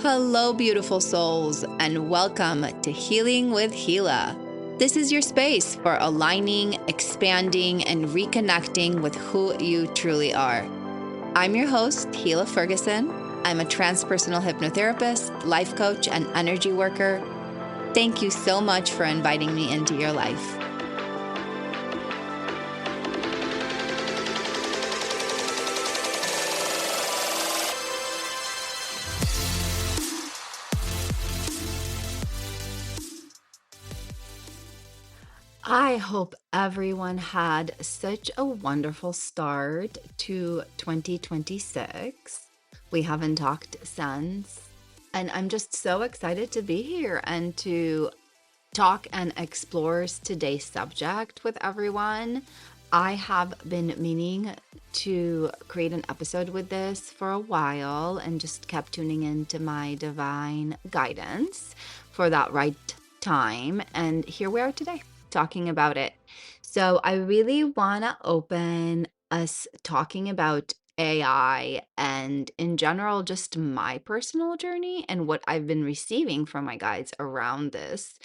Hello, beautiful souls, and welcome to Healing with Hila. This is your space for aligning, expanding, and reconnecting with who you truly are. I'm your host, Hila Ferguson. I'm a transpersonal hypnotherapist, life coach, and energy worker. Thank you so much for inviting me into your life. I hope everyone had such a wonderful start to 2026. We haven't talked since, and I'm just so excited to be here and to talk and explore today's subject with everyone. I have been meaning to create an episode with this for a while and just kept tuning into my divine guidance for that right time. And here we are today talking about it. So I really want to open us talking about AI and in general, just my personal journey and what I've been receiving from my guides around this.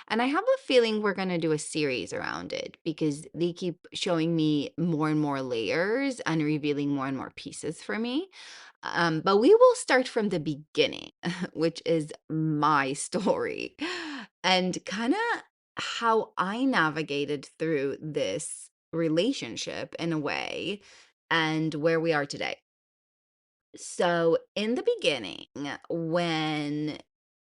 And I have a feeling we're going to do a series around it because they keep showing me more and more layers and revealing more and more pieces for me. But we will start from the beginning, which is my story, and kind of how I navigated through this relationship in a way and where we are today. So, in the beginning, when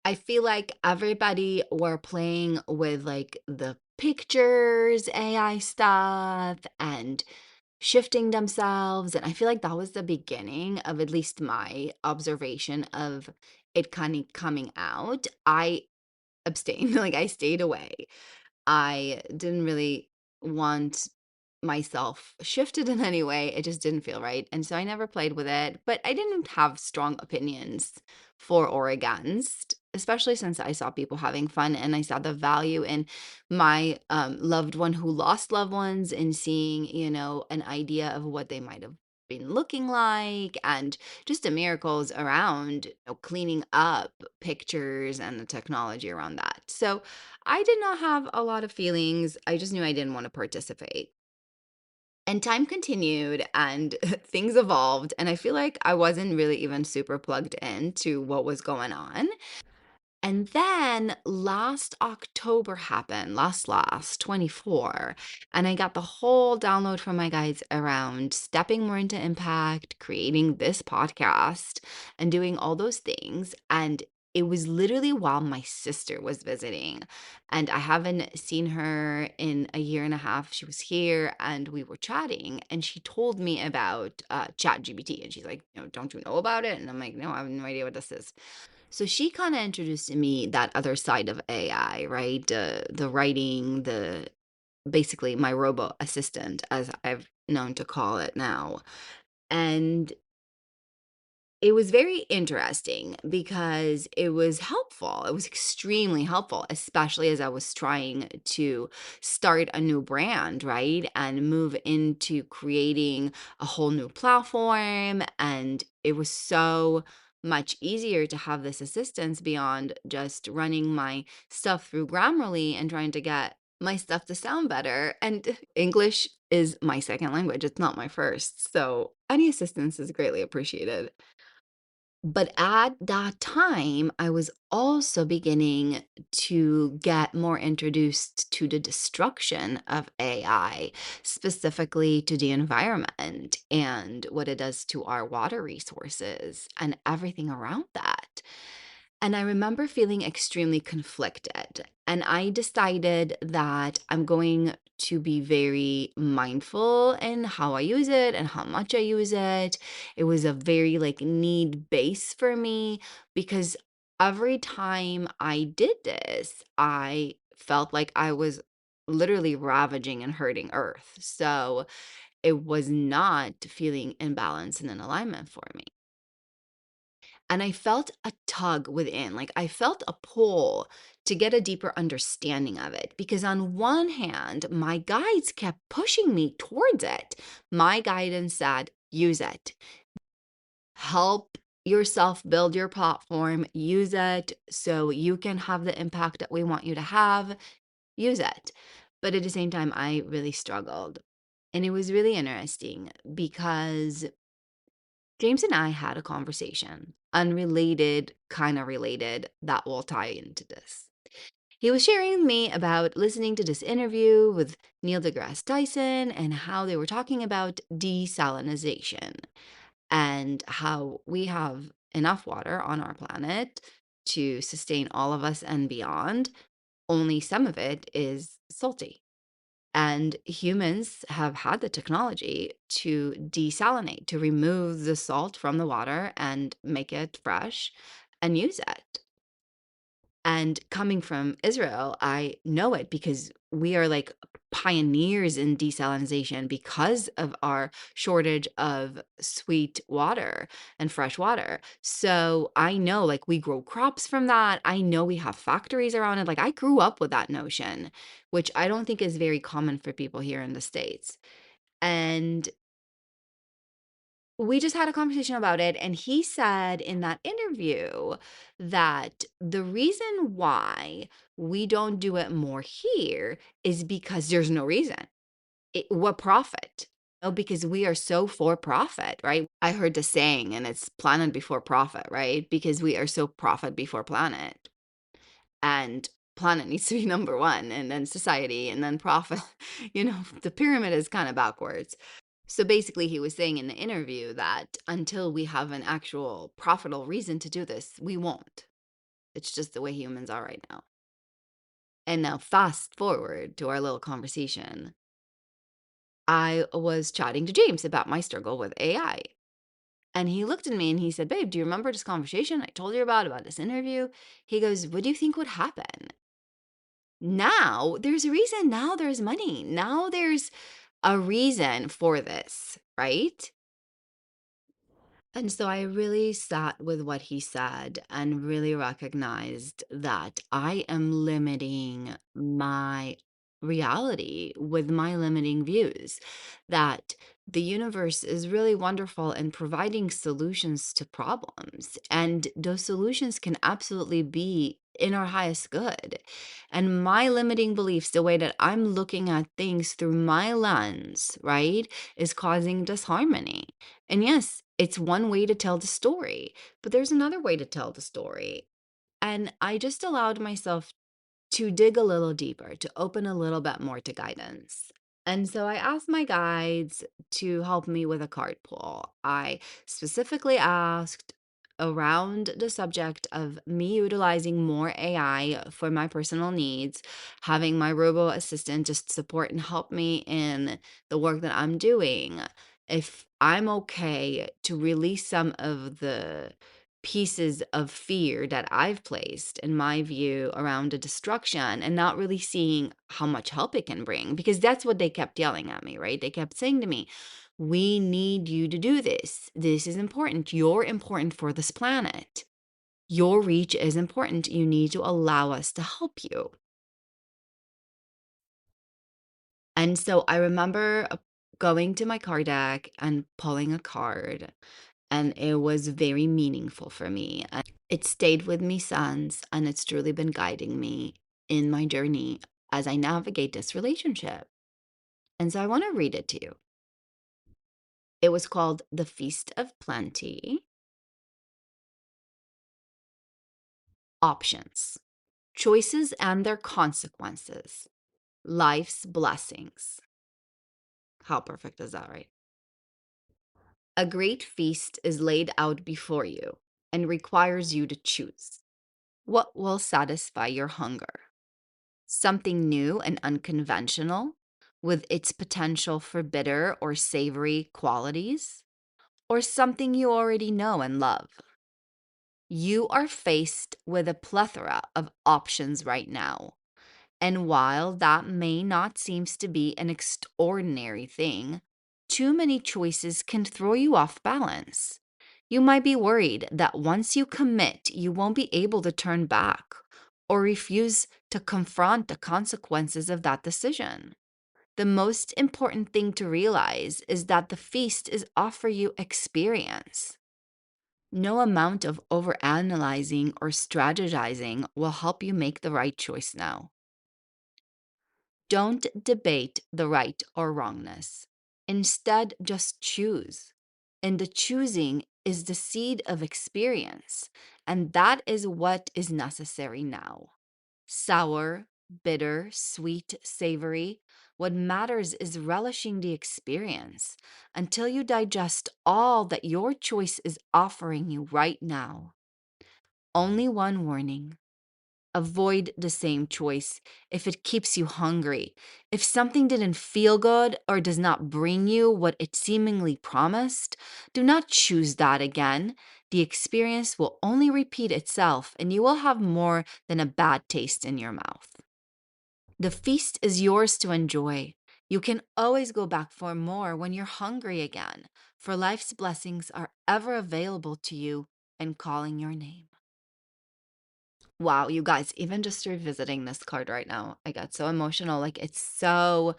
I feel like everybody were playing with like the pictures, AI stuff, and shifting themselves. And I feel like that was the beginning of at least my observation of it kind of coming out. I abstained, like I stayed away. I didn't really want myself shifted in any way. It just didn't feel right. And so I never played with it, but I didn't have strong opinions for or against, especially since I saw people having fun and I saw the value in my loved one who lost loved ones and seeing, an idea of what they might have been looking like and just the miracles around cleaning up pictures and the technology around that. So I did not have a lot of feelings. I just knew I didn't want to participate. And time continued and things evolved. And I feel like I wasn't really even super plugged into what was going on. And then last October happened, last 24, and I got the whole download from my guides around stepping more into impact, creating this podcast, and doing all those things. And it was literally while my sister was visiting, and I haven't seen her in a year and a half. She was here and we were chatting, and she told me about ChatGPT. And she's like, don't you know about it? And I'm like, no, I have no idea what this is. So she kind of introduced to me that other side of AI, right? The writing, the basically my robo assistant, as I've known to call it now. And it was very interesting because it was helpful. It was extremely helpful, especially as I was trying to start a new brand, right? And move into creating a whole new platform. And it was so much easier to have this assistance beyond just running my stuff through Grammarly and trying to get my stuff to sound better. And English is my second language, it's not my first. So any assistance is greatly appreciated. But at that time, I was also beginning to get more introduced to the destruction of AI, specifically to the environment and what it does to our water resources and everything around that. And I remember feeling extremely conflicted. And I decided that I'm going to be very mindful in how I use it and how much I use it. It was a very like need base for me because every time I did this, I felt like I was literally ravaging and hurting Earth. So it was not feeling in balance and in alignment for me. And I felt a tug within, like I felt a pull to get a deeper understanding of it. Because on one hand, my guides kept pushing me towards it. My guidance said, use it, help yourself, build your platform, use it so you can have the impact that we want you to have, use it. But at the same time, I really struggled. And it was really interesting because James and I had a conversation, unrelated, kind of related, that will tie into this. He was sharing with me about listening to this interview with Neil deGrasse Tyson and how they were talking about desalinization and how we have enough water on our planet to sustain all of us and beyond. Only some of it is salty. And humans have had the technology to desalinate, to remove the salt from the water and make it fresh and use it. And coming from Israel, I know it because we are like pioneers in desalinization because of our shortage of sweet water and fresh water. So I know like we grow crops from that. I know we have factories around it. Like I grew up with that notion, which I don't think is very common for people here in the States. And we just had a conversation about it, and he said in that interview that the reason why we don't do it more here is because there's no reason. What profit? Oh, because we are so for profit, right? I heard the saying, and it's planet before profit, right? Because we are so profit before planet. And planet needs to be number one, and then society, and then profit. The pyramid is kind of backwards. So basically, he was saying in the interview that until we have an actual profitable reason to do this, we won't. It's just the way humans are right now. And now, fast forward to our little conversation. I was chatting to James about my struggle with AI. And he looked at me and he said, "Babe, do you remember this conversation I told you about this interview?" He goes, "What do you think would happen?" Now there's a reason. Now there's money. Now there's a reason for this, right? And so I really sat with what he said and really recognized that I am limiting my reality with my limiting views, that the universe is really wonderful in providing solutions to problems. And those solutions can absolutely be in our highest good. And my limiting beliefs, the way that I'm looking at things through my lens, right, is causing disharmony. And yes, it's one way to tell the story, but there's another way to tell the story. And I just allowed myself to dig a little deeper, to open a little bit more to guidance. And so I asked my guides to help me with a card pull. I specifically asked around the subject of me utilizing more AI for my personal needs, having my robo assistant just support and help me in the work that I'm doing. If I'm okay to release some of the pieces of fear that I've placed, in my view, around the destruction and not really seeing how much help it can bring. Because that's what they kept yelling at me, right? They kept saying to me, "We need you to do this. This is important. You're important for this planet. Your reach is important. You need to allow us to help you." And so I remember going to my card deck and pulling a card, and it was very meaningful for me. It stayed with me since, and it's truly been guiding me in my journey as I navigate this relationship. And so I want to read it to you. It was called The Feast of Plenty. Options, choices and their consequences, life's blessings. How perfect is that, right? A great feast is laid out before you and requires you to choose. What will satisfy your hunger? Something new and unconventional with its potential for bitter or savory qualities, or something you already know and love. You are faced with a plethora of options right now. And while that may not seems to be an extraordinary thing, too many choices can throw you off balance. You might be worried that once you commit, you won't be able to turn back or refuse to confront the consequences of that decision. The most important thing to realize is that the feast is offer you experience. No amount of overanalyzing or strategizing will help you make the right choice now. Don't debate the right or wrongness. Instead, just choose. And the choosing is the seed of experience, and that is what is necessary now. Sour, bitter, sweet, savory. What matters is relishing the experience until you digest all that your choice is offering you right now. Only one warning: avoid the same choice if it keeps you hungry. If something didn't feel good or does not bring you what it seemingly promised, do not choose that again. The experience will only repeat itself and you will have more than a bad taste in your mouth. The feast is yours to enjoy. You can always go back for more when you're hungry again, for life's blessings are ever available to you and calling your name. Wow, you guys, even just revisiting this card right now, I got so emotional. Like, it's so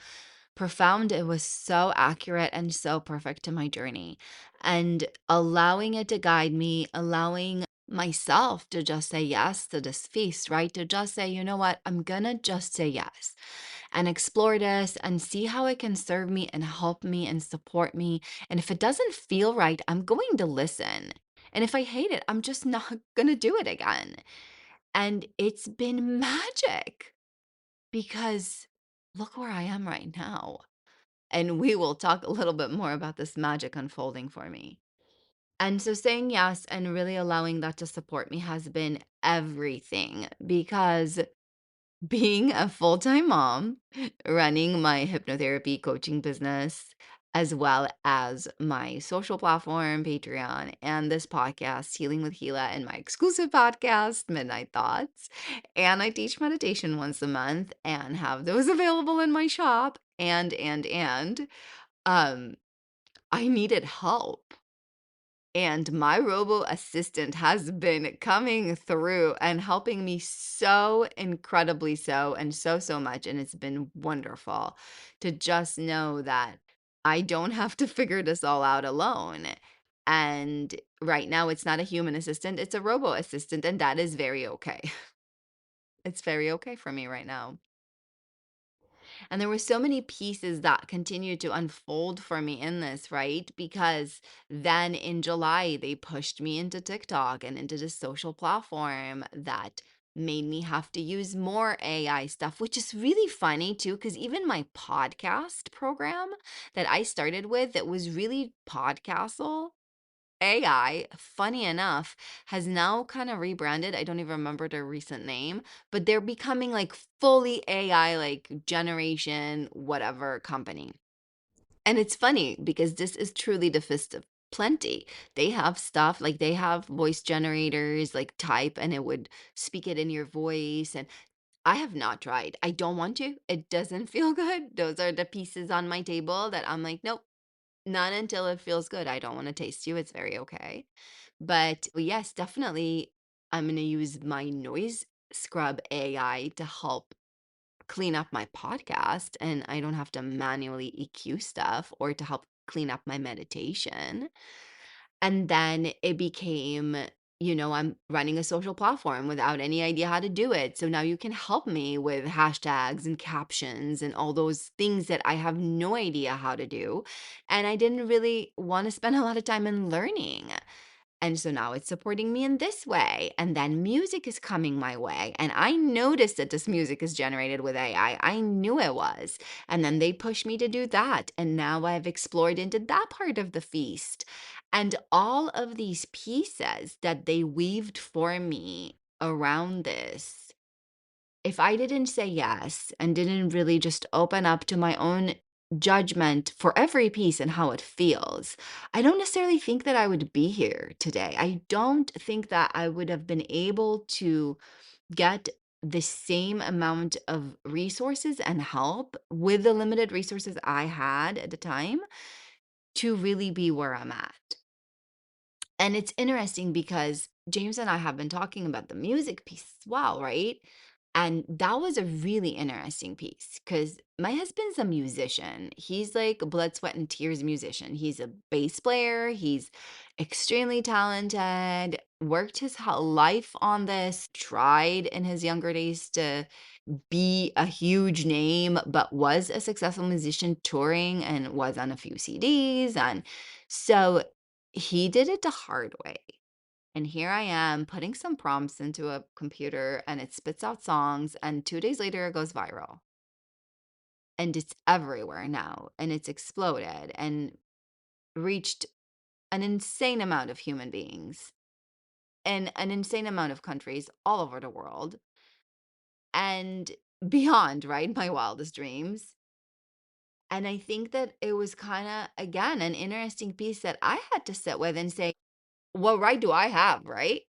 profound. It was so accurate and so perfect to my journey. And allowing it to guide me, allowing myself to just say yes to this feast, right? To just say, you know what, I'm gonna just say yes and explore this and see how it can serve me and help me and support me. And if it doesn't feel right, I'm going to listen. And if I hate it, I'm just not gonna do it again. And it's been magic because look where I am right now. And we will talk a little bit more about this magic unfolding for me. And so saying yes and really allowing that to support me has been everything because being a full-time mom, running my hypnotherapy coaching business, as well as my social platform, Patreon, and this podcast, Healing with Hila, and my exclusive podcast, Midnight Thoughts. And I teach meditation once a month and have those available in my shop. Um, I needed help. And my robo assistant has been coming through and helping me so incredibly so and so, so much. And it's been wonderful to just know that I don't have to figure this all out alone. And right now, it's not a human assistant, it's a robo assistant. And that is very okay. It's very okay for me right now. And there were so many pieces that continued to unfold for me in this, right? Because then in July, they pushed me into TikTok and into this social platform that made me have to use more AI stuff, which is really funny too, because even my podcast program that I started with that was really Podcastle, AI, funny enough, has now kind of rebranded. I don't even remember their recent name, but they're becoming like fully AI, like generation, whatever company. And it's funny because this is truly the fist of plenty. They have stuff like they have voice generators, like type, and it would speak it in your voice. And I have not tried. I don't want to. It doesn't feel good. Those are the pieces on my table that I'm like, nope, not until it feels good. I don't wanna taste you, it's very okay. But yes, definitely, I'm gonna use my noise scrub AI to help clean up my podcast, and I don't have to manually EQ stuff or to help clean up my meditation. And then it became, I'm running a social platform without any idea how to do it. So now you can help me with hashtags and captions and all those things that I have no idea how to do. And I didn't really want to spend a lot of time in learning. And so now it's supporting me in this way. And then music is coming my way. And I noticed that this music is generated with AI. I knew it was. And then they pushed me to do that. And now I've explored into that part of the feast. And all of these pieces that they weaved for me around this, if I didn't say yes and didn't really just open up to my own judgment for every piece and how it feels, I don't necessarily think that I would be here today. I don't think that I would have been able to get the same amount of resources and help with the limited resources I had at the time to really be where I'm at. And it's interesting because James and I have been talking about the music piece as well, right? And that was a really interesting piece because my husband's a musician. He's like a blood, sweat, and tears musician. He's a bass player. He's extremely talented, worked his whole life on this, tried in his younger days to be a huge name, but was a successful musician touring and was on a few CDs. And so he did it the hard way. And here I am putting some prompts into a computer and it spits out songs. And 2 days later, it goes viral. And it's everywhere now. And it's exploded and reached an insane amount of human beings in an insane amount of countries all over the world and beyond, right? My wildest dreams. And I think that it was kind of, again, an interesting piece that I had to sit with and say, what right do I have, right?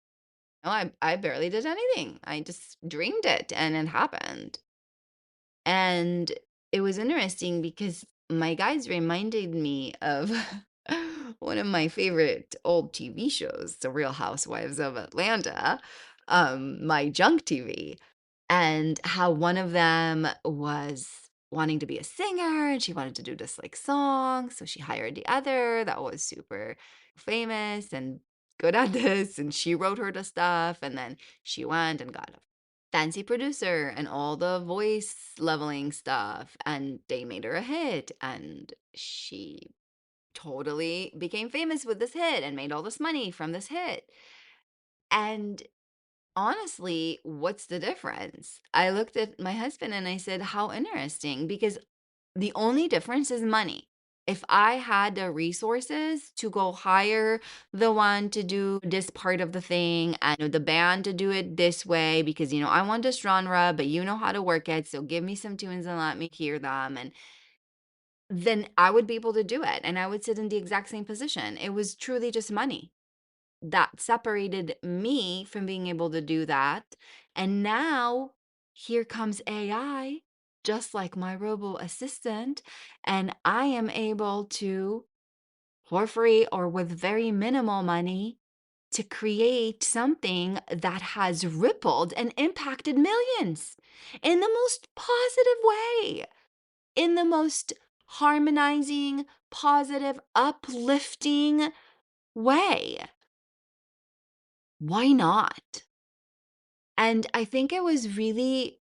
No, I barely did anything. I just dreamed it and it happened. And it was interesting because my guys reminded me of one of my favorite old TV shows, The Real Housewives of Atlanta, my junk TV, and how one of them was wanting to be a singer and she wanted to do this like song. So she hired the other that was super famous and good at this. And she wrote her the stuff. And then she went and got fancy producer and all the voice leveling stuff, and they made her a hit, and she totally became famous with this hit and made all this money from this hit. And honestly, what's the difference? I looked at my husband and I said, how interesting, because the only difference is money. If I had the resources to go hire the one to do this part of the thing and the band to do it this way, because, I want this genre, but you know how to work it. So give me some tunes and let me hear them. And then I would be able to do it. And I would sit in the exact same position. It was truly just money that separated me from being able to do that. And now here comes AI, just like my robo assistant, and I am able to, for free or with very minimal money, to create something that has rippled and impacted millions in the most positive way, in the most harmonizing, positive, uplifting way. Why not? And I think it was really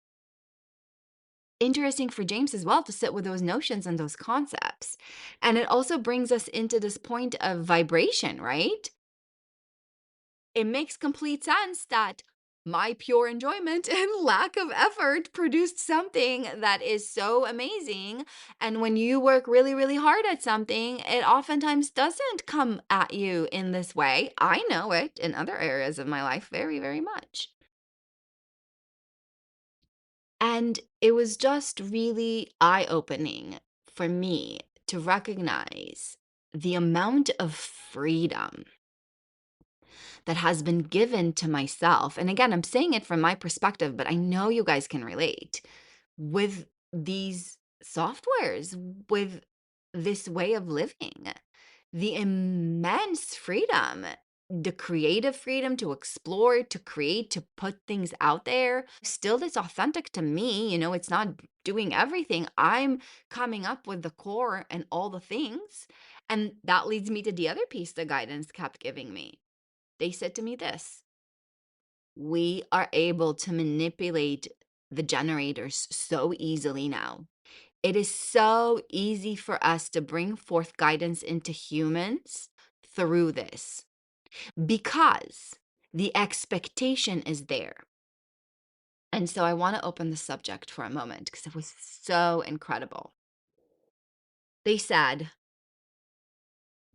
interesting for James as well to sit with those notions and those concepts. And it also brings us into this point of vibration, right? It makes complete sense that my pure enjoyment and lack of effort produced something that is so amazing. And when you work really, really hard at something, it oftentimes doesn't come at you in this way. I know it in other areas of my life very, very much. And it was just really eye-opening for me to recognize the amount of freedom that has been given to myself. And again, I'm saying it from my perspective, but I know you guys can relate with these softwares, with this way of living, the immense freedom, the creative freedom to explore, to create, to put things out there. Still, it's authentic to me. It's not doing everything. I'm coming up with the core and all the things. And that leads me to the other piece the guidance kept giving me. They said to me this: we are able to manipulate the generators so easily now. It is so easy for us to bring forth guidance into humans through this because the expectation is there. And so I want to open the subject for a moment because it was so incredible. They said,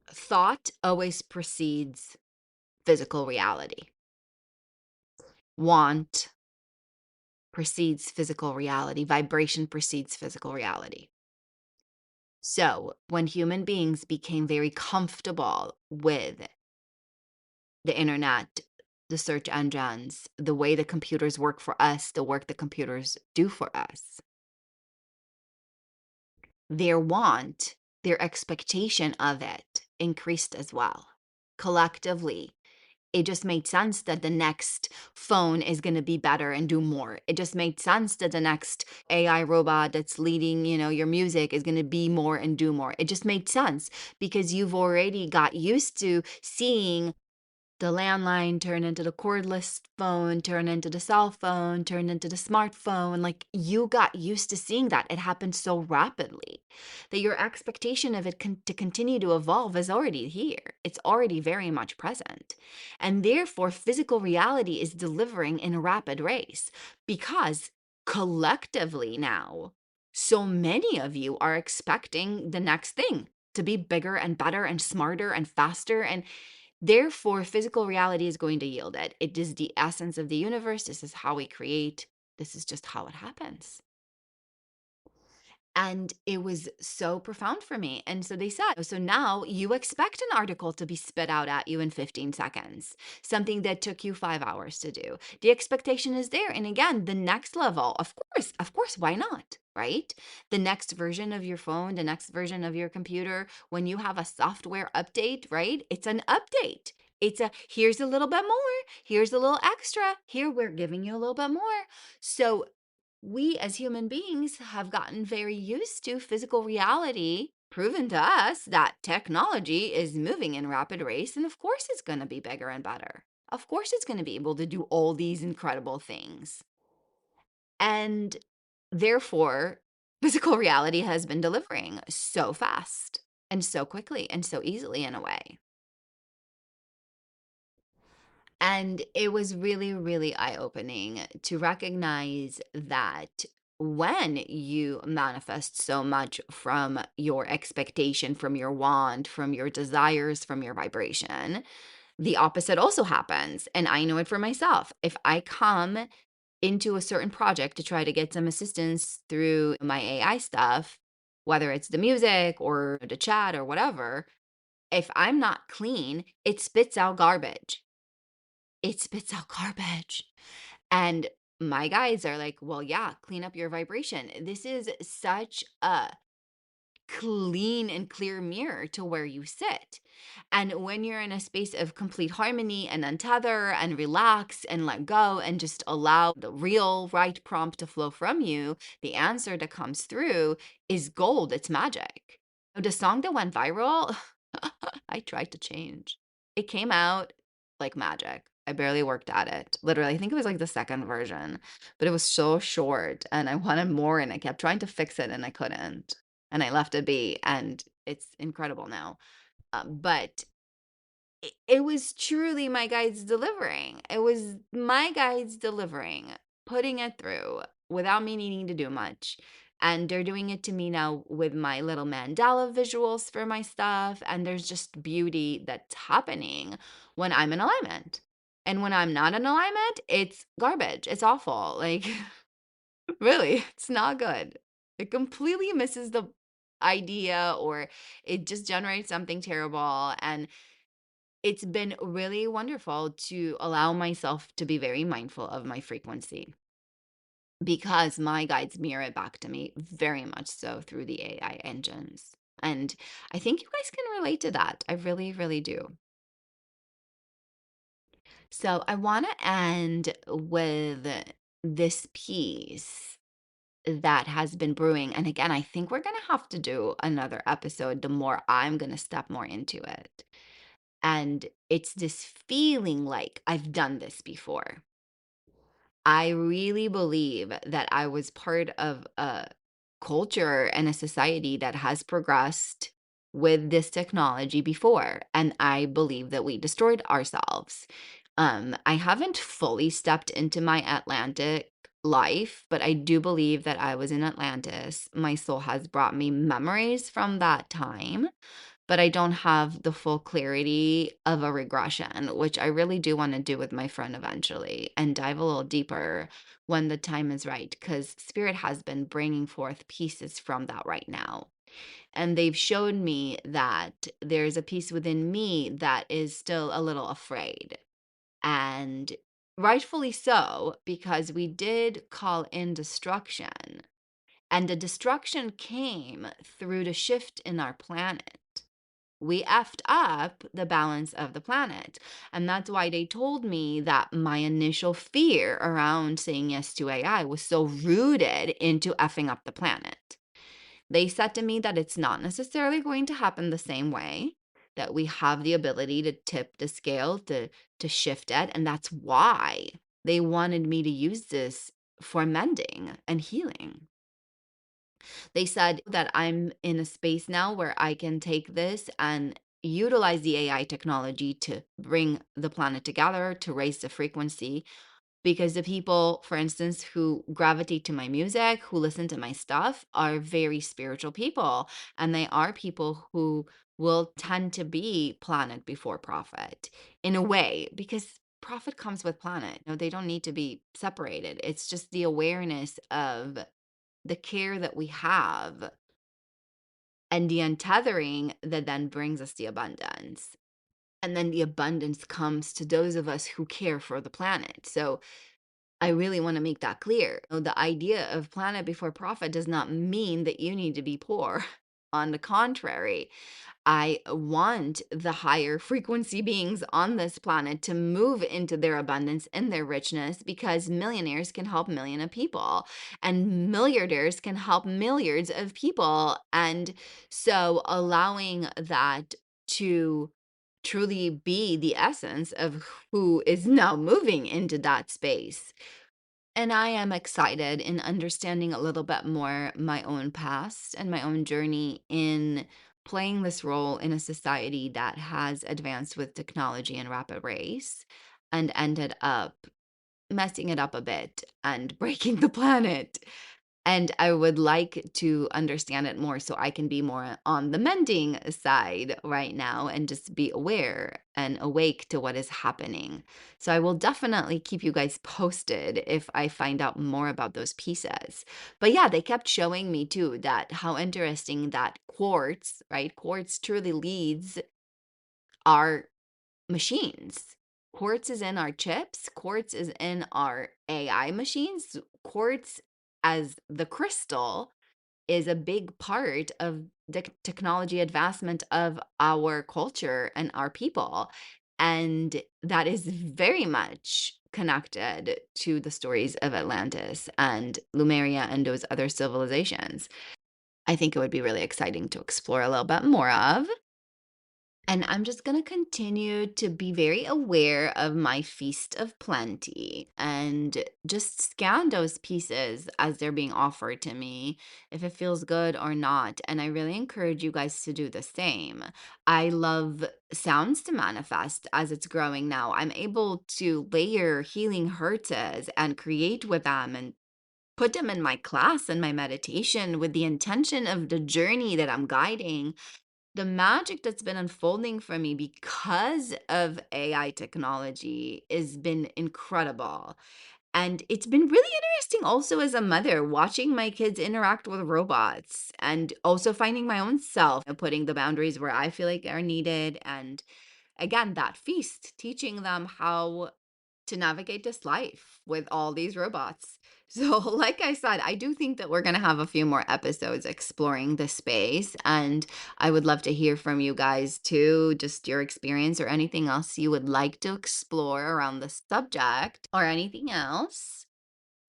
thought always precedes physical reality. Want precedes physical reality. Vibration precedes physical reality. So when human beings became very comfortable with the internet, the search engines, the way the computers work for us, the work the computers do for us, their want, their expectation of it increased as well. Collectively, It just made sense that the next phone is going to be better and do more. It just made sense that the next AI robot that's leading, your music is going to be more and do more. It just made sense because you've already got used to seeing the landline turn into the cordless phone, turn into the cell phone, turn into the smartphone. Like you got used to seeing that. It happened so rapidly that your expectation of it to continue to evolve is already here. It's already very much present. And therefore, physical reality is delivering in a rapid race because collectively now, so many of you are expecting the next thing to be bigger and better and smarter and faster. And therefore, physical reality is going to yield it. It is the essence of the universe. This is how we create. This is just how it happens. And it was so profound for me. And so they said, so now you expect an article to be spit out at you in 15 seconds, something that took you 5 hours to do. The expectation is there. And again, the next level, of course, why not? Right? The next version of your phone, the next version of your computer, when you have a software update, right? It's an update. Here's a little bit more, here's a little extra, here we're giving you a little bit more. So we as human beings have gotten very used to physical reality, proven to us that technology is moving in rapid race. And of course, it's going to be bigger and better. Of course, it's going to be able to do all these incredible things. And therefore, physical reality has been delivering so fast and so quickly and so easily in a way. And it was really, really eye opening to recognize that when you manifest so much from your expectation, from your want, from your desires, from your vibration, the opposite also happens. And I know it for myself. If I come into a certain project to try to get some assistance through my AI stuff, whether it's the music or the chat or whatever, if I'm not clean, it spits out garbage. It spits out garbage. And my guides are like, well, yeah, clean up your vibration. This is such a clean and clear mirror to where you sit. And when you're in a space of complete harmony and untether and relax and let go and just allow the real right prompt to flow from you, the answer that comes through is gold. It's magic. The song that went viral, I tried to change. It came out like magic. I barely worked at it. Literally, I think it was like the second version, but it was so short and I wanted more and I kept trying to fix it and I couldn't. And I left it be and it's incredible now. But it was truly my guides delivering. It was my guides delivering, putting it through without me needing to do much. And they're doing it to me now with my little mandala visuals for my stuff. And there's just beauty that's happening when I'm in alignment. And when I'm not in alignment, it's garbage. It's awful. Like, really, it's not good. It completely misses the idea or it just generates something terrible. And it's been really wonderful to allow myself to be very mindful of my frequency because my guides mirror it back to me very much so through the AI engines. And I think you guys can relate to that. I really, really do. So I want to end with this piece that has been brewing. And again, I think we're going to have to do another episode the more I'm going to step more into it. And it's this feeling like I've done this before. I really believe that I was part of a culture and a society that has progressed with this technology before. And I believe that we destroyed ourselves. I haven't fully stepped into my Atlantic life, but I do believe that I was in Atlantis. My soul has brought me memories from that time, but I don't have the full clarity of a regression, which I really do want to do with my friend eventually and dive a little deeper when the time is right, because Spirit has been bringing forth pieces from that right now. And they've showed me that there's a piece within me that is still a little afraid. And rightfully so, because we did call in destruction. And the destruction came through the shift in our planet we effed up the balance of the planet. And that's why they told me that my initial fear around saying yes to AI was so rooted into effing up the planet. They said to me that it's not necessarily going to happen the same way, that we have the ability to tip the scale, to shift it, and that's why they wanted me to use this for mending and healing. They said that I'm in a space now where I can take this and utilize the AI technology to bring the planet together, to raise the frequency, because the people, for instance, who gravitate to my music, who listen to my stuff, are very spiritual people. And they are people who will tend to be planet before profit in a way, because profit comes with planet. No, they don't need to be separated. It's just the awareness of the care that we have and the untethering that then brings us the abundance. And then the abundance comes to those of us who care for the planet. So I really want to make that clear. The idea of planet before profit does not mean that you need to be poor. On the contrary, I want the higher frequency beings on this planet to move into their abundance and their richness, because millionaires can help millions of people and milliardaires can help milliards of people. And so allowing that to truly be the essence of who is now moving into that space. And I am excited in understanding a little bit more my own past and my own journey in playing this role in a society that has advanced with technology and rapid race and ended up messing it up a bit and breaking the planet. And I would like to understand it more so I can be more on the mending side right now and just be aware and awake to what is happening. So I will definitely keep you guys posted if I find out more about those pieces. But yeah, they kept showing me too that how interesting that quartz, right? Quartz truly leads our machines. Quartz is in our chips, quartz is in our AI machines. Quartz as the crystal is a big part of the technology advancement of our culture and our people. And that is very much connected to the stories of Atlantis and Lemuria and those other civilizations. I think it would be really exciting to explore a little bit more of. And I'm just going to continue to be very aware of my feast of plenty and just scan those pieces as they're being offered to me, if it feels good or not. And I really encourage you guys to do the same. I love sounds to manifest as it's growing now. I'm able to layer healing hertz and create with them and put them in my class and my meditation with the intention of the journey that I'm guiding. The magic that's been unfolding for me because of AI technology has been incredible. And it's been really interesting also as a mother, watching my kids interact with robots and also finding my own self and putting the boundaries where I feel like are needed. And again, that feast, teaching them how to navigate this life with all these robots. So, like I said, I do think that we're going to have a few more episodes exploring this space. And I would love to hear from you guys too, just your experience or anything else you would like to explore around the subject or anything else.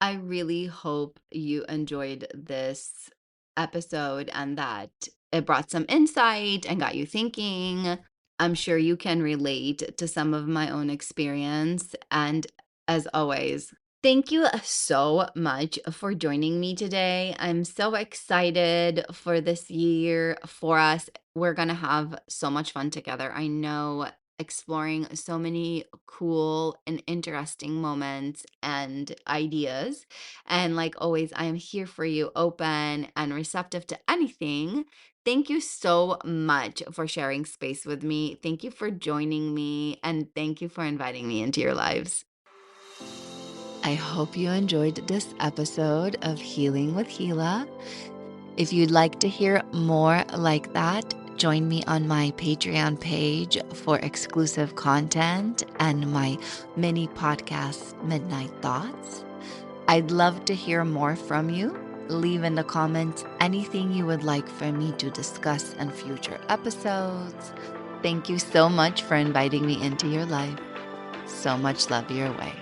I really hope you enjoyed this episode and that it brought some insight and got you thinking. I'm sure you can relate to some of my own experience. And as always, thank you so much for joining me today. I'm so excited for this year for us. We're going to have so much fun together. I know exploring so many cool and interesting moments and ideas. And like always, I am here for you, open and receptive to anything. Thank you so much for sharing space with me. Thank you for joining me. And thank you for inviting me into your lives. I hope you enjoyed this episode of Healing with Hila. If you'd like to hear more like that, join me on my Patreon page for exclusive content and my mini podcast, Midnight Thoughts. I'd love to hear more from you. Leave in the comments anything you would like for me to discuss in future episodes. Thank you so much for inviting me into your life. So much love your way.